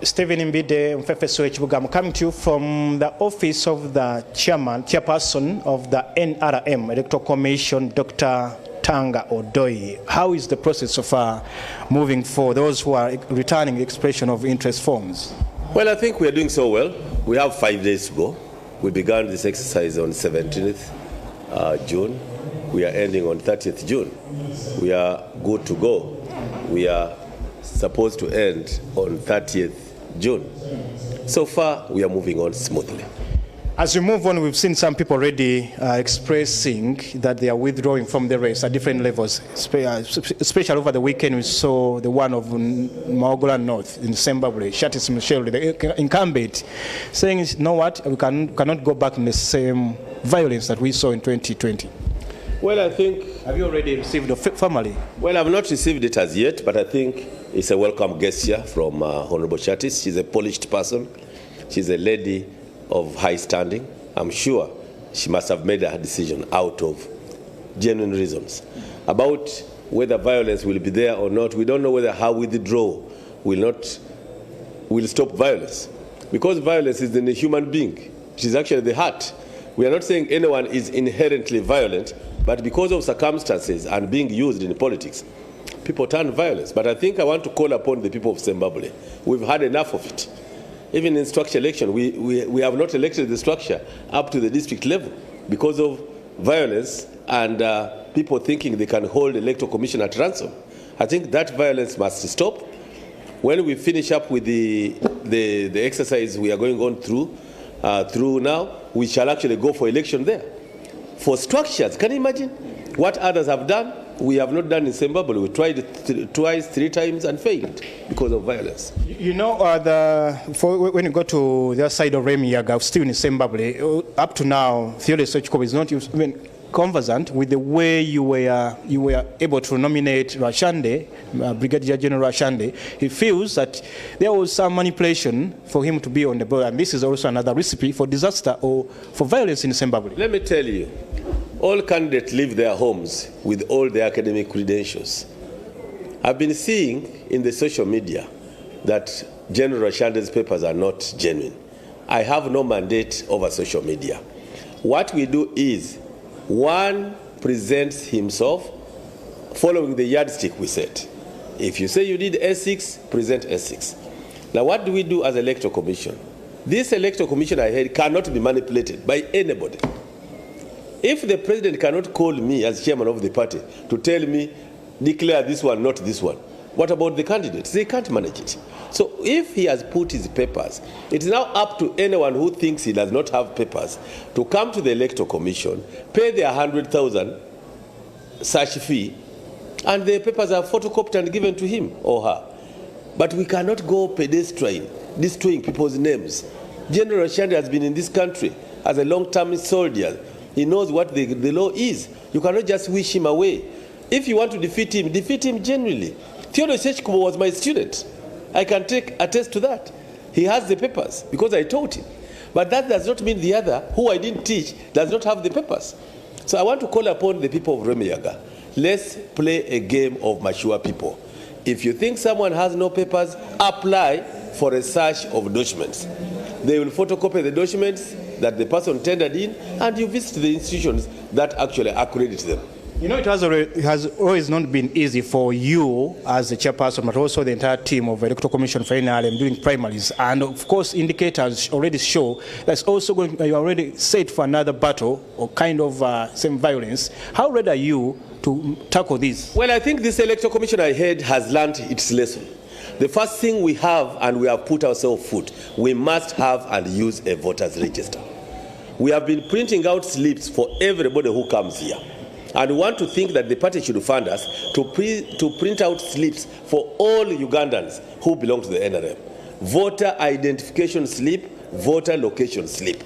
Stephen Mbide Mfefeso Echibuga, I'm coming to you from the office of the chairperson of the NRM Electoral Commission, Dr. Tanga Odoi. How is the process of moving for those who are returning expression of interest forms? Well, I think we are doing so well. We have 5 days to go. We began this exercise on 17th June. We are ending on 30th June. We are good to go. We are supposed to end on 30th June. So far, we are moving on smoothly. As we move on, we've seen some people already expressing that they are withdrawing from the race at different levels. Especially over the weekend, we saw the one of Maogola North in Zimbabwe, Shatis Michelle, the incumbent, saying, you know what, we cannot go back in the same violence that we saw in 2020. Well, I think... Have you already received it formally? Well, I've not received it as yet, but I think it's a welcome gesture from Honorable Shatis. She's a polished person. She's a lady of high standing. I'm sure she must have made her decision out of genuine reasons. About whether violence will be there or not, we don't know whether her withdrawal will stop violence. Because violence is in a human being. She's actually the heart. We are not saying anyone is inherently violent, but because of circumstances and being used in politics, people turn violence. But I think I want to call upon the people of Zimbabwe. We've had enough of it. Even in structure election, we have not elected the structure up to the district level because of violence and people thinking they can hold the Electoral Commission at ransom. I think that violence must stop. When we finish up with the exercise we are going on through now, we shall actually go for election there. For structures, can you imagine what others have done? We have not done in Zimbabwe. We tried it twice, 3 times and failed because of violence. You know, when you go to the other side of Remiyaga, still in Zimbabwe, up to now, Theodore Sechikobe is not even conversant with the way you were able to nominate Rashande, Brigadier General Rashande. He feels that there was some manipulation for him to be on the board, and this is also another recipe for disaster or for violence in Zimbabwe. Let me tell you, all candidates leave their homes with all their academic credentials. I've been seeing in the social media that General Rashande's papers are not genuine. I have no mandate over social media. What we do is, one presents himself following the yardstick we set. If you say you did S6, present S6. Now what do we do as Electoral Commission? This Electoral Commission, I heard, cannot be manipulated by anybody. If the president cannot call me as chairman of the party to tell me, declare this one, not this one, what about the candidates? They can't manage it. So if he has put his papers, it is now up to anyone who thinks he does not have papers to come to the Electoral Commission, pay their 100,000 search fee, and the papers are photocopied and given to him or her. But we cannot go pedestrian, destroying people's names. General Rashande has been in this country as a long-term soldier. He knows what the law is. You cannot just wish him away. If you want to defeat him genuinely. Theodore Sechikobe was my student. I can attest to that. He has the papers because I taught him. But that does not mean the other, who I didn't teach, does not have the papers. So I want to call upon the people of Remiyaga. Let's play a game of mature people. If you think someone has no papers, apply for a search of documents. They will photocopy the documents that the person tendered in, and you visit the institutions that actually accredit them. You know, it has always not been easy for you as the chairperson, but also the entire team of Electoral Commission for NRM doing primaries. And of course, indicators already show that's also going, you're already set for another battle or kind of same violence. How ready are you to tackle this? Well, I think this Electoral Commission I heard has learned its lesson. The first thing we have, and we have put ourselves foot, we must have and use a voters register. We have been printing out slips for everybody who comes here. And we want to think that the party should fund us to print out slips for all Ugandans who belong to the NRM. Voter identification slip, voter location slip.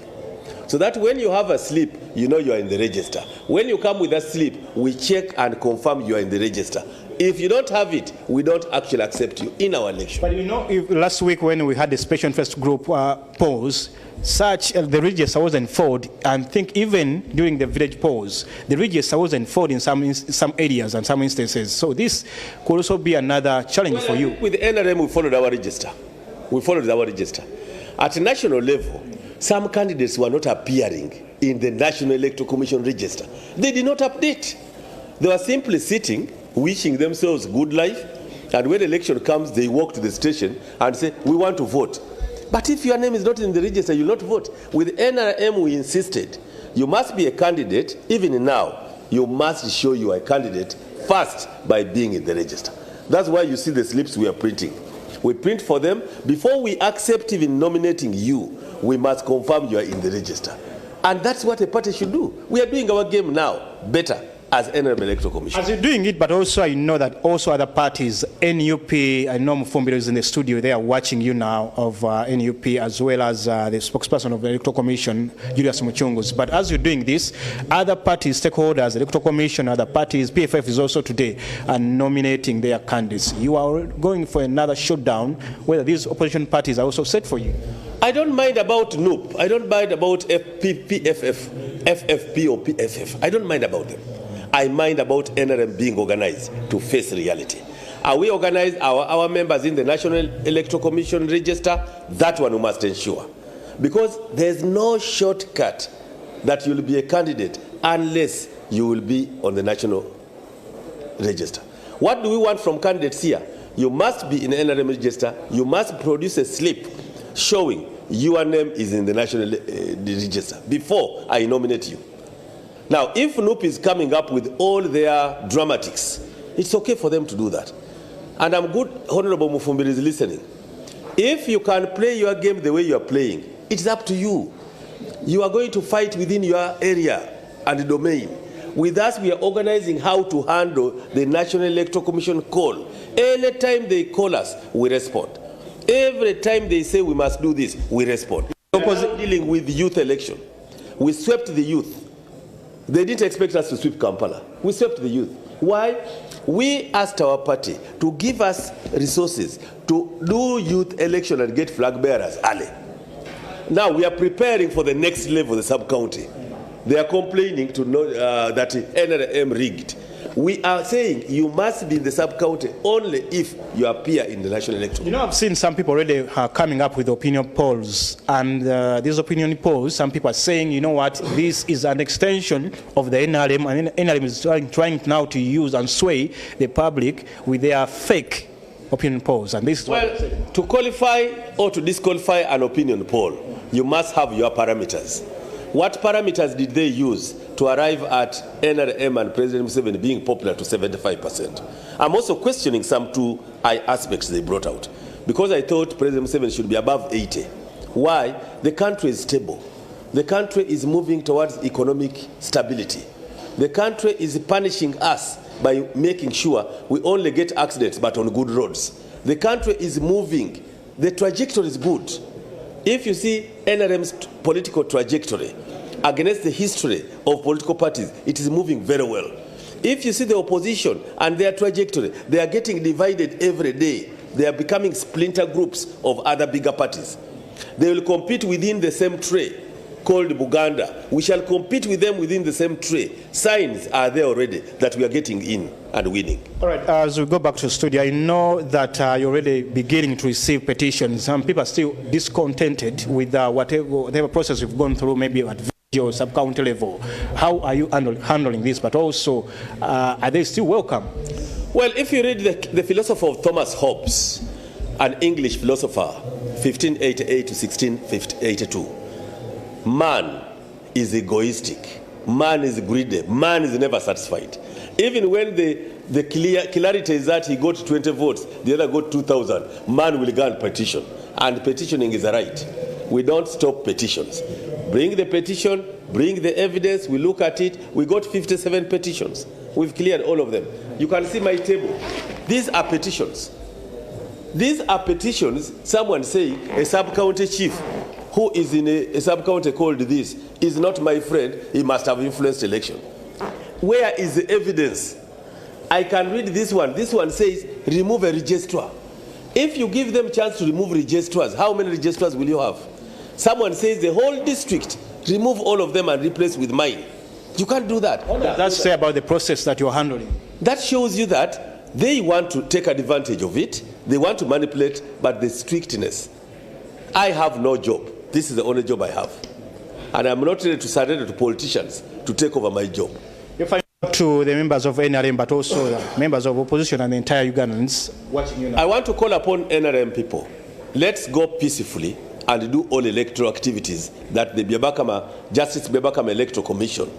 So that when you have a slip, you know you are in the register. When you come with a slip, we check and confirm you are in the register. If you don't have it, we don't actually accept you in our election. But you know, last week when we had the special interest group polls, the register wasn't filled, and I think even during the village polls, the register wasn't filled in some areas and some instances. So this could also be another challenge for you. With NRM, we followed our register. We followed our register. At national level, some candidates were not appearing in the National Electoral Commission register. They did not update. They were simply sitting, wishing themselves good life, and when election comes, they walk to the station and say, we want to vote. But if your name is not in the register, you will not vote. With NRM, we insisted, you must be a candidate. Even now, you must show you are a candidate first by being in the register. That's why you see the slips we are printing. We print for them. Before we accept even nominating you, we must confirm you are in the register. And that's what a party should do. We are doing our game now better as NRM Electoral Commission. As you're doing it, but also I know that also other parties, NUP, I know Mufumbiro is in the studio, they are watching you now, of NUP, as well as the spokesperson of the Electoral Commission, Julius Muchungus. But as you're doing this, other parties, stakeholders, Electoral Commission, other parties, PFF is also today nominating their candidates. You are going for another showdown, whether these opposition parties are also set for you. I don't mind about NUP. I don't mind about PFF, FFP or PFF. I don't mind about them. I mind about NRM being organized to face reality. Are we organized, our members in the National Electoral Commission register? That one we must ensure. Because there's no shortcut that you'll be a candidate unless you will be on the national register. What do we want from candidates here? You must be in the NRM register. You must produce a slip showing your name is in the national register before I nominate you. Now, if NUP is coming up with all their dramatics, it's okay for them to do that. And I'm good, Honorable Mufumbiri is listening. If you can play your game the way you are playing, it's up to you. You are going to fight within your area and domain. With us, we are organizing how to handle the National Electoral Commission call. Anytime they call us, we respond. Every time they say we must do this, we respond. We are dealing with youth election. We swept the youth. They didn't expect us to sweep Kampala. We swept the youth. Why? We asked our party to give us resources to do youth election and get flag bearers early. Now we are preparing for the next level, the sub-county. They are complaining to know that NRM rigged. We are saying you must be in the sub-county only if you appear in the National Electoral. You know, I've seen some people already coming up with opinion polls, and these opinion polls, some people are saying, you know what, this is an extension of the NRM, and NRM is trying now to use and sway the public with their fake opinion polls. And this is well, to qualify or to disqualify an opinion poll, you must have your parameters. What parameters did they use to arrive at NRM and President Museveni being popular to 75%? I'm also questioning some two aspects they brought out, because I thought President Museveni should be above 80. Why? The country is stable. The country is moving towards economic stability. The country is punishing us by making sure we only get accidents but on good roads. The country is moving. The trajectory is good. If you see NRM's political trajectory against the history of political parties, it is moving very well. If you see the opposition and their trajectory, they are getting divided every day. They are becoming splinter groups of other bigger parties. They will compete within the same tray called Buganda. We shall compete with them within the same tray. Signs are there already that we are getting in and winning. All right, as we go back to the studio, I know that you're already beginning to receive petitions. Some people are still discontented with whatever process we've gone through, maybe at or sub-county level. How are you handling this? But also, are they still welcome? Well, if you read the philosophy of Thomas Hobbes, an English philosopher, 1588 to 1682, man is egoistic, man is greedy, man is never satisfied. Even when the clarity is that he got 20 votes, the other got 2,000, man will go and petition. And petitioning is a right. We don't stop petitions. Bring the petition, bring the evidence, we look at it. We got 57 petitions. We've cleared all of them. You can see my table. These are petitions. These are petitions, someone saying a sub-county chief who is in a sub-county called this is not my friend, he must have influenced election. Where is the evidence? I can read this one. This one says, remove a registrar. If you give them a chance to remove registrars, how many registrars will you have? Someone says the whole district, remove all of them and replace with mine. You can't do that. What does that say about the process that you're handling? That shows you that they want to take advantage of it They want to manipulate, but the strictness. I have no job. This is the only job I have. And I'm not ready to surrender to politicians to take over my job. You find out to the members of NRM, but also the members of opposition and the entire Ugandans watching you now. I want to call upon NRM people. Let's go peacefully and do all electoral activities that the Justice Bebakama Electoral Commission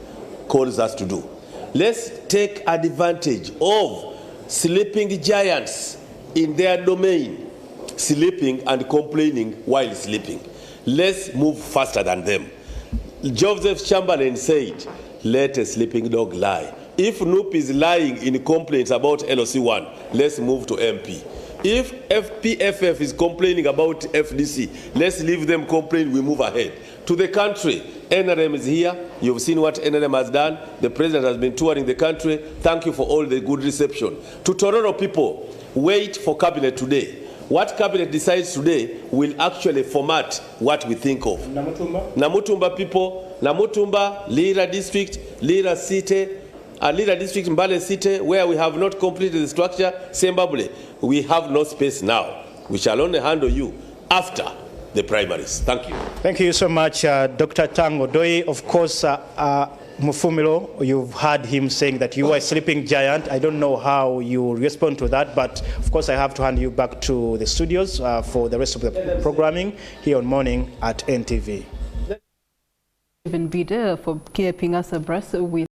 calls us to do. Let's take advantage of sleeping giants in their domain, sleeping and complaining while sleeping. Let's move faster than them. Joseph Chamberlain said, let a sleeping dog lie. If NUP is lying in complaints about LOC1, let's move to MP. If FPFF is complaining about FDC, let's leave them complain, we move ahead. To the country, NRM is here. You've seen what NRM has done. The president has been touring the country. Thank you for all the good reception. To Tororo people, wait for cabinet today. What cabinet decides today will actually format what we think of. Namutumba people, Namutumba, Lira district, Lira city, Lira district, Mbale city, where we have not completed the structure, Zimbabwe, we have no space now. We shall only handle you after the primaries. Thank you. Thank you so much, Dr. Tango Doi. Of course, Mufumilo, you've heard him saying that you are a sleeping giant. I don't know how you respond to that, but of course I have to hand you back to the studios for the rest of the programming here on Morning at NTV. Even Vida for keeping us abreast with